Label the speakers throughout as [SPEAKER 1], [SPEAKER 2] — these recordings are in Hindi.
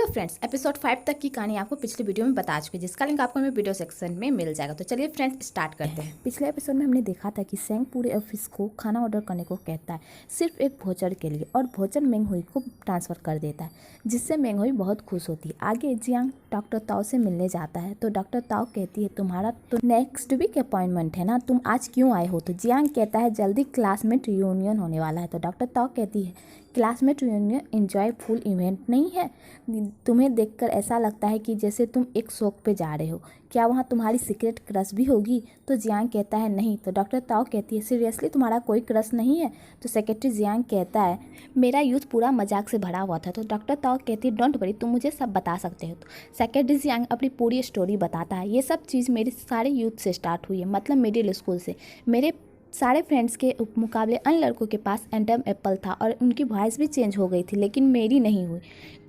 [SPEAKER 1] फ्रेंड्स, एपिसोड 5 तक की कहानी आपको पिछले वीडियो में बता चुकी है, जिसका लिंक आपको हमें वीडियो सेक्शन में मिल जाएगा। तो चलिए फ्रेंड्स स्टार्ट करते हैं। पिछले एपिसोड में हमने देखा था कि सेंग पूरे ऑफिस को खाना ऑर्डर करने को कहता है, सिर्फ एक भोजन के लिए, और भोजन मेंग हुई को ट्रांसफ़र कर देता है, जिससे मेंग हुई बहुत खुश होती है। आगे जियांग डॉक्टर ताओ से मिलने जाता है तो डॉक्टर ताओ कहती है तुम्हारा तो नेक्स्ट वीक अपॉइंटमेंट है ना, तुम आज क्यों आए हो। तो जियांग कहता है जल्दी क्लासमेट रियूनियन होने वाला है। तो डॉक्टर ताओ कहती है क्लासमेट रियूनियन एंजॉयफुल इवेंट नहीं है, तुम्हें देखकर ऐसा लगता है कि जैसे तुम एक शौक पे जा रहे हो, क्या वहाँ तुम्हारी सीक्रेट क्रश भी होगी। तो जियांग कहता है नहीं। तो डॉक्टर ताओ कहती है सीरियसली तुम्हारा कोई क्रश नहीं है। तो सेक्रेटरी जियांग कहता है मेरा यूथ पूरा मजाक से भरा हुआ था। तो डॉक्टर ताओ कहती है डोंट वरी, तुम मुझे सब बता सकते हो। तो सेक्रेटरी जियांग अपनी पूरी स्टोरी बताता है, ये सब चीज़ मेरे सारे यूथ से स्टार्ट हुई है, मतलब मिडिल स्कूल से। मेरे सारे फ्रेंड्स के मुकाबले अन्य लड़कों के पास एंडम एप्पल था और उनकी वॉइस भी चेंज हो गई थी, लेकिन मेरी नहीं हुई,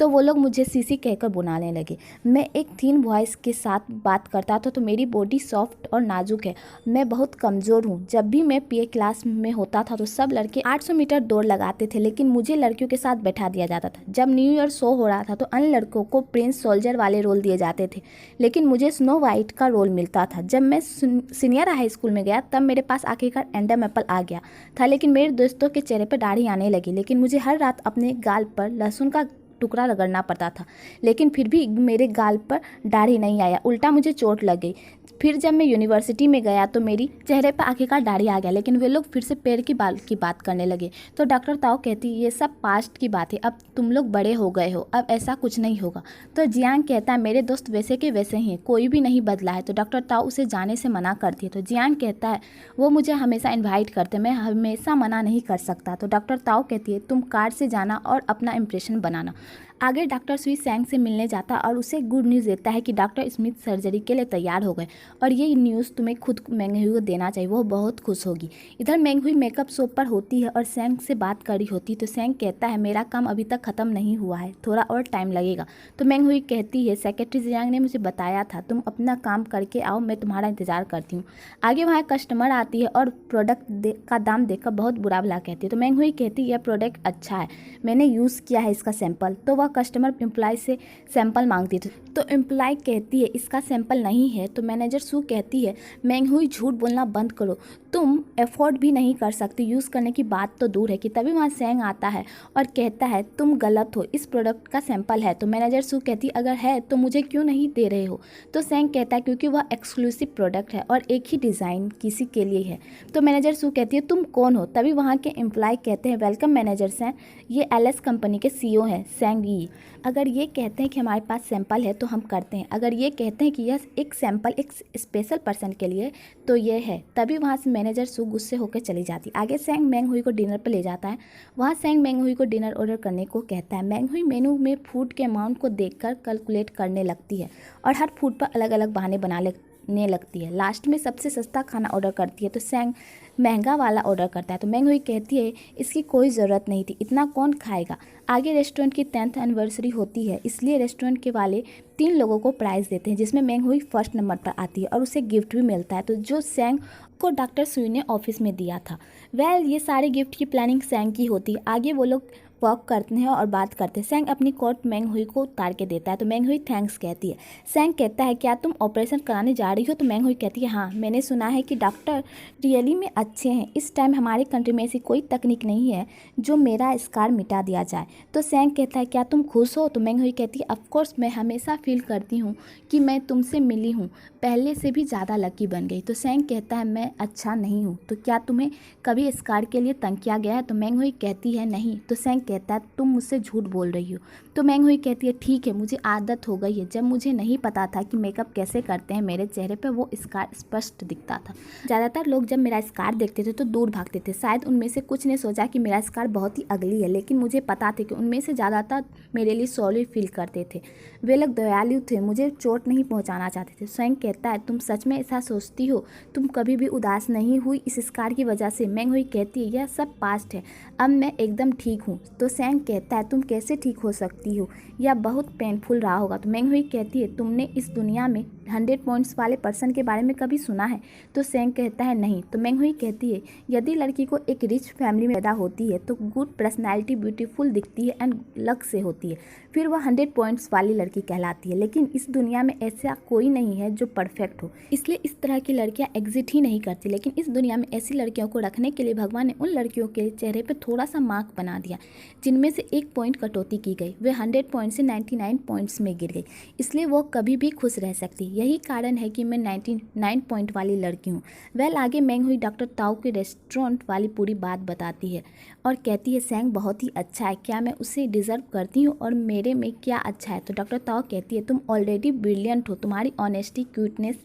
[SPEAKER 1] तो वो लोग मुझे सीसी कहकर बुलाने लगे। मैं एक थीन वॉइस के साथ बात करता था, तो मेरी बॉडी सॉफ्ट और नाजुक है, मैं बहुत कमज़ोर हूँ। जब भी मैं पीए क्लास में होता था तो सब लड़के 800 मीटर दौड़ लगाते थे, लेकिन मुझे लड़कियों के साथ बैठा दिया जाता था। जब न्यू ईयर शो हो रहा था तो अन्य लड़कों को प्रिंस सोल्जर वाले रोल दिए जाते थे, लेकिन मुझे स्नो वाइट का रोल मिलता था। जब मैं सीनियर हाई स्कूल में गया तब मेरे पास आखिरकार एंडम एप्पल आ गया था, लेकिन मेरे दोस्तों के चेहरे पर दाढ़ी आने लगी, लेकिन मुझे हर रात अपने गाल पर लहसुन का टुकड़ा रगड़ना पड़ता था, लेकिन फिर भी मेरे गाल पर दाढ़ी नहीं आया, उल्टा मुझे चोट लग गई। फिर जब मैं यूनिवर्सिटी में गया तो मेरी चेहरे पर आखिरकार दाढ़ी आ गया, लेकिन वे लोग फिर से पेड़ की बाल की बात करने लगे। तो डॉक्टर ताओ कहती ये सब पास्ट की बात है, अब तुम लोग बड़े हो गए हो, अब ऐसा कुछ नहीं होगा। तो जियांग कहता है मेरे दोस्त वैसे के वैसे ही हैं, कोई भी नहीं बदला है। तो डॉक्टर ताओ उसे जाने से मना करती है। तो जियांग कहता है वो मुझे हमेशा इन्वाइट करते, मैं हमेशा मना नहीं कर सकता। तो डॉक्टर ताओ कहती है तुम कार से जाना और अपना इंप्रेशन बनाना। आगे डॉक्टर सुई सेंग से मिलने जाता और उसे गुड न्यूज़ देता है कि डॉक्टर स्मिथ सर्जरी के लिए तैयार हो गए, और ये न्यूज़ तुम्हें खुद मेंग हुई को देना चाहिए, वो बहुत खुश होगी। इधर मेंग हुई मेकअप शो पर होती है और सेंग से बात कर रही होती, तो सेंग कहता है मेरा काम अभी तक ख़त्म नहीं हुआ है, थोड़ा और टाइम लगेगा। तो मेंग हुई कहती है सेक्रेटरी जियांग ने मुझे बताया था, तुम अपना काम करके आओ, मैं तुम्हारा इंतज़ार करती हूँ। आगे वहाँ कस्टमर आती है और प्रोडक्ट का दाम देखकर बहुत बुरा भला कहती है। तो मेंग हुई कहती है यह प्रोडक्ट अच्छा है, मैंने यूज़ किया है इसका सैंपल। तो वह कस्टमर एम्प्लॉय से सैंपल मांगती थी, तो एम्प्लॉय कहती है इसका सैंपल नहीं है। तो मैनेजर सू कहती है मेंग हुई झूठ बोलना बंद करो, तुम अफोर्ड भी नहीं कर सकती, यूज़ करने की बात तो दूर है कि। तभी वहाँ सेंग आता है और कहता है तुम गलत हो, इस प्रोडक्ट का सैंपल है। तो मैनेजर सू कहती है अगर है तो मुझे क्यों नहीं दे रहे हो। तो सेंग कहता है क्योंकि वह एक्सक्लूसिव प्रोडक्ट है और एक ही डिज़ाइन किसी के लिए है। तो मैनेजर सू कहती है तुम कौन हो। तभी वहाँ के एम्प्लॉय कहते हैं वेलकम मैनेजर सेंग, ये एलएस कंपनी के सीईओ हैं सेंग यी। अगर ये कहते हैं कि हमारे पास सैंपल है तो हम करते हैं, अगर ये कहते हैं कि यह एक सैंपल एक स्पेशल पर्सन के लिए तो ये है। तभी वहाँ से मैनेजर सू गुस्से होकर चली जाती। आगे सेंग मेंग हुई को डिनर पर ले जाता है, वहाँ सेंग मेंग हुई को डिनर ऑर्डर करने को कहता है। मेंग हुई मेनू में फूड के अमाउंट को देखकर कैलकुलेट करने लगती है और हर फूड पर अलग अलग बहाने बनाने लगती है। लास्ट में सबसे सस्ता खाना ऑर्डर करती है, तो सेंग महंगा वाला ऑर्डर करता है। तो मेंग हुई कहती है इसकी कोई ज़रूरत नहीं थी, इतना कौन खाएगा। आगे रेस्टोरेंट की 10th एनिवर्सरी होती है, इसलिए रेस्टोरेंट के वाले 3 लोगों को प्राइज़ देते हैं, जिसमें मेंग हुई फर्स्ट नंबर पर आती है और उसे गिफ्ट भी मिलता है, तो जो सेंग को डॉक्टर सुई ने ऑफिस में दिया था। ये सारे गिफ्ट की प्लानिंग सेंग की होती है। आगे वो लोग वॉक करते हैं और बात करते हैं। सेंग अपनी कोट मेंग हुई को उतार के देता है, तो मेंग हुई थैंक्स कहती है। सेंग कहता है क्या तुम ऑपरेशन कराने जा रही हो। तो मेंग हुई कहती है हाँ, मैंने सुना है कि डॉक्टर रियली में अच्छे हैं, इस टाइम हमारे कंट्री में ऐसी कोई तकनीक नहीं है जो मेरा स्कार मिटा दिया जाए। तो सेंग कहता है क्या तुम खुश हो। तो मेंग हुई कहती है ऑफकोर्स, मैं हमेशा फील करती हूँ कि मैं तुमसे मिली हूँ, पहले से भी ज़्यादा लकी बन गई। तो सेंग कहता है मैं अच्छा नहीं हूँ, तो क्या तुम्हें कभी स्कार के लिए तंग किया गया है। तो मेंग हुई कहती है नहीं। तो सेंग कहता है तुम मुझसे झूठ बोल रही हो। तो मेंग हुई कहती है ठीक है, मुझे आदत हो गई है, जब मुझे नहीं पता था कि मेकअप कैसे करते हैं मेरे चेहरे पे वो स्कार स्पष्ट दिखता था। ज़्यादातर लोग जब मेरा स्कार देखते थे तो दूर भागते थे, शायद उनमें से कुछ ने सोचा कि मेरा स्कार बहुत ही अगली है, लेकिन मुझे पता था कि उनमें से ज़्यादातर मेरे लिए सॉरी फील करते थे, वे लोग दयालु थे, मुझे चोट नहीं पहुँचाना चाहते थे। सेंग कहता है तुम सच में ऐसा सोचती हो, तुम कभी भी उदास नहीं हुई इस स्कार की वजह से। मेंग हुई कहती है यह सब पास्ट है, अब मैं एकदम ठीक हूँ। तो सैंग कहता है तुम कैसे ठीक हो सकती हो, या बहुत पेनफुल रहा होगा। तो मेंगहुई कहती है तुमने इस दुनिया में 100 पॉइंट्स वाले पर्सन के बारे में कभी सुना है। तो सैंग कहता है नहीं। तो मेंगहुई कहती है यदि लड़की को एक रिच फैमिली में पैदा होती है तो गुड पर्सनैलिटी, ब्यूटीफुल दिखती है एंड लक से होती है, फिर वह 100 पॉइंट्स वाली लड़की कहलाती है। लेकिन इस दुनिया में ऐसा कोई नहीं है जो परफेक्ट हो, इसलिए इस तरह की लड़कियां एग्जिट ही नहीं करती। लेकिन इस दुनिया में ऐसी लड़कियों को रखने के लिए भगवान ने उन लड़कियों के चेहरे पर थोड़ा सा मार्क बना दिया, जिनमें से 1 पॉइंट कटौती की गई। वे 100 पॉइंट से 99 पॉइंट्स में गिर गई, इसलिए वो कभी भी खुश रह सकती। यही कारण है कि मैं 99 पॉइंट वाली लड़की हूँ। वेल आगे मेंगहुई डॉक्टर ताओ के रेस्टोरेंट वाली पूरी बात बताती है और कहती है सैंग बहुत ही अच्छा है, क्या मैं उसे डिज़र्व करती हूँ और मेरे में क्या अच्छा है। तो डॉक्टर ताओ कहती है तुम ऑलरेडी ब्रिलियंट हो, तुम्हारी ऑनेस्टी, क्यूटनेस,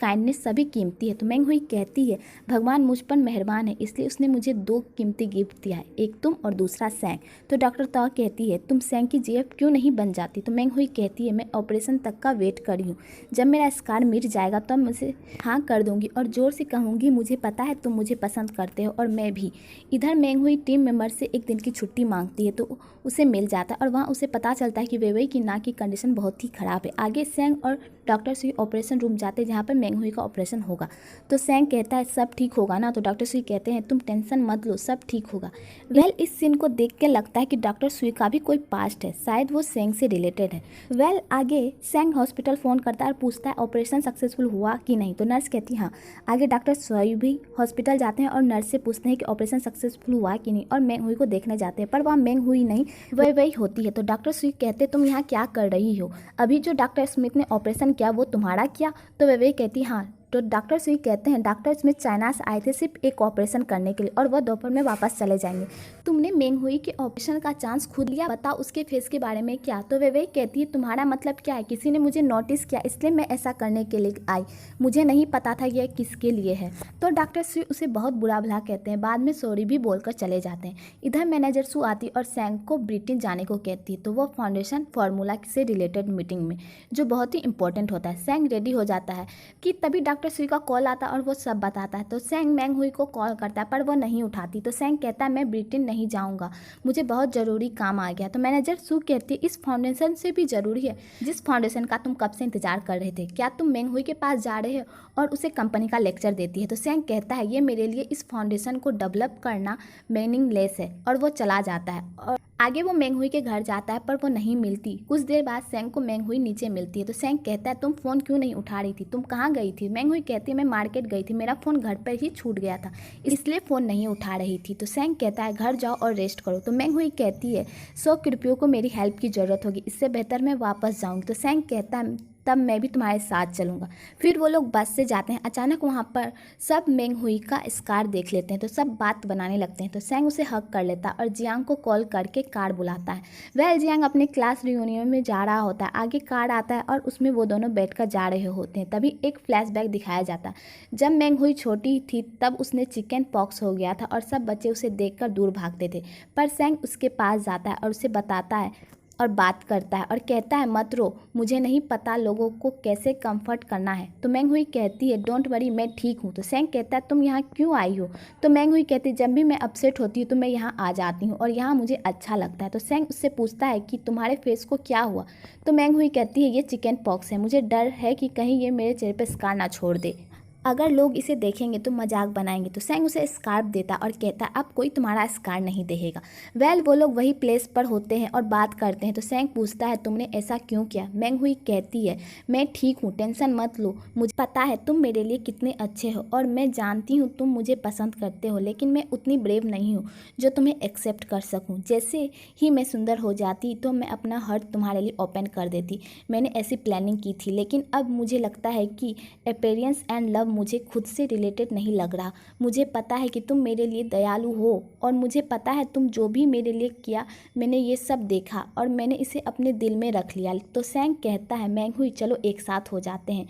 [SPEAKER 1] काइंडनेस सभी कीमती है। तो मेंगहुई कहती है भगवान मुझ पर मेहरबान है, इसलिए उसने मुझे 2 कीमती गिफ्ट दिया है, एक तुम और दूसरा सैंग। तो डॉक्टर ताओ कहती है तुम सैंग की जीएफ क्यों नहीं बन जाती। तो मेंगहुई कहती है मैं ऑपरेशन तक का वेट कर रही हूँ, जब मेरा स्कार मिट जाएगा तब मुझे हाँ कर दूंगी और ज़ोर से कहूँगी मुझे पता है तुम मुझे पसंद करते हो और मैं भी। इधर मेंगहुई टीम मेंबर से एक दिन की छुट्टी मांगती है तो उसे मिल जाता है और वहाँ उसे पता चलता है कि वेवई की नाक की कंडीशन बहुत ही ख़राब है। आगे सैंग और डॉक्टर सुई ऑपरेशन रूम जाते हैं जहाँ पर मेंगहुई का ऑपरेशन होगा। तो सैंग कहता है सब ठीक होगा ना। तो डॉक्टर सुई कहते हैं तुम टेंशन मत लो, सब ठीक होगा। वेल इस सीन को देख के लगता है कि डॉक्टर सुई का भी कोई पास्ट है, शायद वो सैंग से रिलेटेड है। वेल आगे सैंग हॉस्पिटल फ़ोन करता है और पूछता है ऑपरेशन सक्सेसफुल हुआ कि नहीं। तो नर्स कहती है हाँ। आगे डॉक्टर सुई भी हॉस्पिटल जाते हैं और नर्स से पूछते हैं कि ऑपरेशन सक्सेसफुल हुआ कि नहीं और मेंगहुई को देखने जाते हैं, पर वहाँ मेंगहुई नहीं वही होती है। तो डॉक्टर सुई कहते तुम यहाँ क्या कर रही हो, अभी जो डॉक्टर स्मिथ ने ऑपरेशन किया वो तुम्हारा किया। तो वे कहती हाँ। तो डॉक्टर सुई कहते हैं डॉक्टर स्मिथ चाइना से आए थे सिर्फ एक ऑपरेशन करने के लिए और वह दोपहर में वापस चले जाएंगे। तुमने मेंगहुई के ऑपरेशन का चांस खुद लिया, बताओ उसके फेस के बारे में क्या। तो वे कहती है तुम्हारा मतलब क्या है, किसी ने मुझे नोटिस किया इसलिए मैं ऐसा करने के लिए आई, मुझे नहीं पता था यह किसके लिए है। तो डॉक्टर सुई उसे बहुत बुरा भला कहते हैं, बाद में सॉरी भी बोलकर चले जाते हैं। इधर मैनेजर सू आती और सैंग को ब्रिटेन जाने को कहती है, तो वो फाउंडेशन फार्मूला से रिलेटेड मीटिंग में जो बहुत ही इंपॉर्टेंट होता है। सैंग रेडी हो जाता है कि तभी डॉक्टर सुई का कॉल आता है और वो सब बताता है। तो सैंग मेंगहुई को कॉल करता है पर वो नहीं उठाती। तो सैंग कहता है मैं ब्रिटेन नहीं जाऊंगा, मुझे बहुत ज़रूरी काम आ गया। तो मैनेजर सू कहती है इस फाउंडेशन से भी ज़रूरी है जिस फाउंडेशन का तुम कब से इंतजार कर रहे थे, क्या तुम मेंगहुई के पास जा रहे हो और उसे कंपनी का लेक्चर देती है। तो सैंग कहता है ये मेरे लिए इस फाउंडेशन को डेवलप करना मीनिंगलेस है और वो चला जाता है। और आगे वो मेंगहुई के घर जाता है पर वो नहीं मिलती। कुछ देर बाद सैंग को मेंगहुई नीचे मिलती है। तो सैंग कहता है तुम फ़ोन क्यों नहीं उठा रही थी, तुम कहाँ गई थी। मेंगहुई कहती है मैं मार्केट गई थी, मेरा फ़ोन घर पर ही छूट गया था इसलिए फ़ोन नहीं उठा रही थी। तो सैंग कहता है घर जाओ और रेस्ट करो। तो मेंगहुई कहती है 100 रुपयों को मेरी हेल्प की ज़रूरत होगी, इससे बेहतर मैं वापस जाऊँगी। तो सैंग कहता है तब मैं भी तुम्हारे साथ चलूँगा। फिर वो लोग बस से जाते हैं। अचानक वहाँ पर सब मेंगहुई का स्कार देख लेते हैं तो सब बात बनाने लगते हैं। तो सैंग उसे हक कर लेता है और जियांग को कॉल करके कार बुलाता है। वह जियांग अपने क्लास रियूनियन में जा रहा होता है, आगे कार आता है और उसमें वो दोनों बैठकर जा रहे होते हैं। तभी एक फ्लैशबैक दिखाया जाता है, जब मेंगहुई छोटी थी तब उसने चिकन पॉक्स हो गया था और सब बच्चे उसे देखकर दूर भागते थे, पर सैंग उसके पास जाता है और उसे बताता है और बात करता है और कहता है मत रो, मुझे नहीं पता लोगों को कैसे कंफर्ट करना है। तो मेंगहुई कहती है डोंट वरी मैं ठीक हूँ। तो सैंग कहता है तुम यहाँ क्यों आई हो। तो मेंगहुई कहती है जब भी मैं अपसेट होती हूँ तो मैं यहाँ आ जाती हूँ और यहाँ मुझे अच्छा लगता है। तो सैंग उससे पूछता है कि तुम्हारे फेस को क्या हुआ। तो मेंगहुई कहती है ये चिकन पॉक्स है, मुझे डर है कि कहीं ये मेरे चेहरे पर स्कार ना छोड़ दे, अगर लोग इसे देखेंगे तो मजाक बनाएंगे। तो सैंग उसे स्कार्फ देता और कहता है अब कोई तुम्हारा स्कार नहीं देखेगा। वेल वो लोग वही प्लेस पर होते हैं और बात करते हैं। तो सैंग पूछता है तुमने ऐसा क्यों किया। मेंगहुई कहती है मैं ठीक हूँ, टेंशन मत लो, मुझे पता है तुम मेरे लिए कितने अच्छे हो और मैं जानती हूँ तुम मुझे पसंद करते हो, लेकिन मैं उतनी ब्रेव नहीं हूँ जो तुम्हें एक्सेप्ट कर सकूँ। जैसे ही मैं सुंदर हो जाती तो मैं अपना हार्ट तुम्हारे लिए ओपन कर देती। मैंने ऐसी प्लानिंग की थी, लेकिन अब मुझे लगता है कि अपीयरेंस एंड लव मुझे खुद से रिलेटेड नहीं लग रहा। मुझे पता है कि तुम मेरे लिए दयालु हो और मुझे पता है तुम जो भी मेरे लिए किया मैंने ये सब देखा और मैंने इसे अपने दिल में रख लिया। तो सैंग कहता है मेंगहुई चलो एक साथ हो जाते हैं,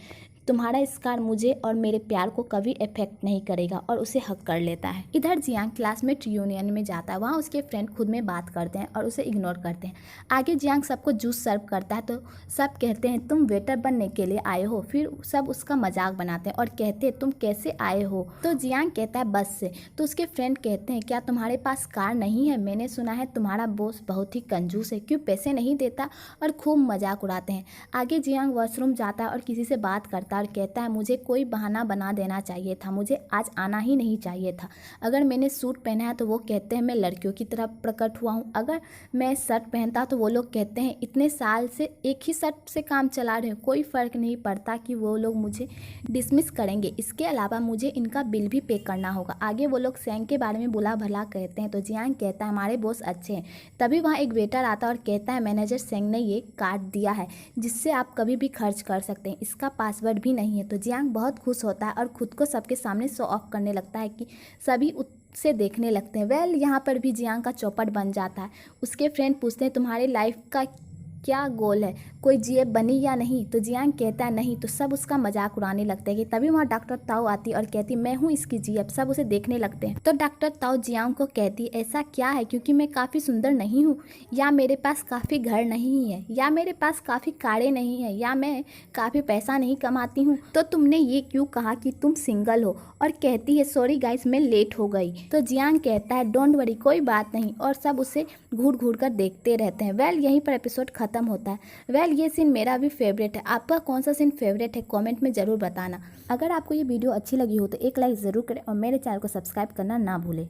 [SPEAKER 1] तुम्हारा स्कार मुझे और मेरे प्यार को कभी इफेक्ट नहीं करेगा और उसे हक कर लेता है। इधर जियांग क्लासमेट रियूनियन में जाता है। वहाँ उसके फ्रेंड खुद में बात करते हैं और उसे इग्नोर करते हैं। आगे जियांग सबको जूस सर्व करता है तो सब कहते हैं तुम वेटर बनने के लिए आए हो। फिर सब उसका मजाक बनाते हैं और कहते हैं तुम कैसे आए हो। तो जियांग कहता है बस से। तो उसके फ्रेंड कहते हैं क्या तुम्हारे पास कार नहीं है? मैंने सुना है तुम्हारा बॉस बहुत ही कंजूस है, क्यों पैसे नहीं देता? और खूब मजाक उड़ाते हैं। आगे जियांग वॉशरूम जाता है और किसी से बात करता है और कहता है मुझे कोई बहाना बना देना चाहिए था, मुझे आज आना ही नहीं चाहिए था। अगर मैंने सूट पहना है तो वो कहते हैं मैं लड़कियों की तरह प्रकट हुआ हूँ। अगर मैं शर्ट पहनता तो वो लोग कहते हैं इतने साल से एक ही शर्ट से काम चला रहे हो, कोई फ़र्क नहीं पड़ता कि वो लोग मुझे डिसमिस करेंगे। इसके अलावा मुझे इनका बिल भी पे करना होगा। आगे वो लोग सेंग के बारे में बुला भला कहते हैं तो जियांग कहता है हमारे बॉस अच्छे हैं। तभी वहाँ एक वेटर आता है और कहता है मैनेजर सेंग ने ये कार्ड दिया है जिससे आप कभी भी खर्च कर सकते हैं, इसका पासवर्ड भी नहीं है। तो जियांग बहुत खुश होता है और खुद को सबके सामने शो ऑफ करने लगता है कि सभी से देखने लगते हैं। यहाँ पर भी जियांग का चौपट बन जाता है। उसके फ्रेंड पूछते हैं तुम्हारी लाइफ का क्या गोल है, कोई जीएफ बनी या नहीं? तो जियांग कहता है नहीं। तो सब उसका मजाक उड़ाने लगते हैं कि तभी वहाँ डॉक्टर ताओ आती और कहती मैं हूँ इसकी जीएफ। सब उसे देखने लगते हैं। तो डॉक्टर ताओ जियांग को कहती ऐसा क्या है, क्योंकि मैं काफ़ी सुंदर नहीं हूँ, या मेरे पास काफ़ी घर नहीं है, या मेरे पास काफ़ी कारें नहीं है, या मैं काफ़ी पैसा नहीं कमाती हूँ, तो तुमने ये क्यों कहा कि तुम सिंगल हो? और कहती है सॉरी गाइस मैं लेट हो गई। तो जियांग कहता है डोंट वरी कोई बात नहीं, और सब उसे घूर घूर कर देखते रहते हैं। यहीं पर एपिसोड खत्म होता है। ये सीन मेरा भी फेवरेट है। आपका कौन सा सीन फेवरेट है कमेंट में ज़रूर बताना। अगर आपको ये वीडियो अच्छी लगी हो तो एक लाइक ज़रूर करें और मेरे चैनल को सब्सक्राइब करना ना भूलें।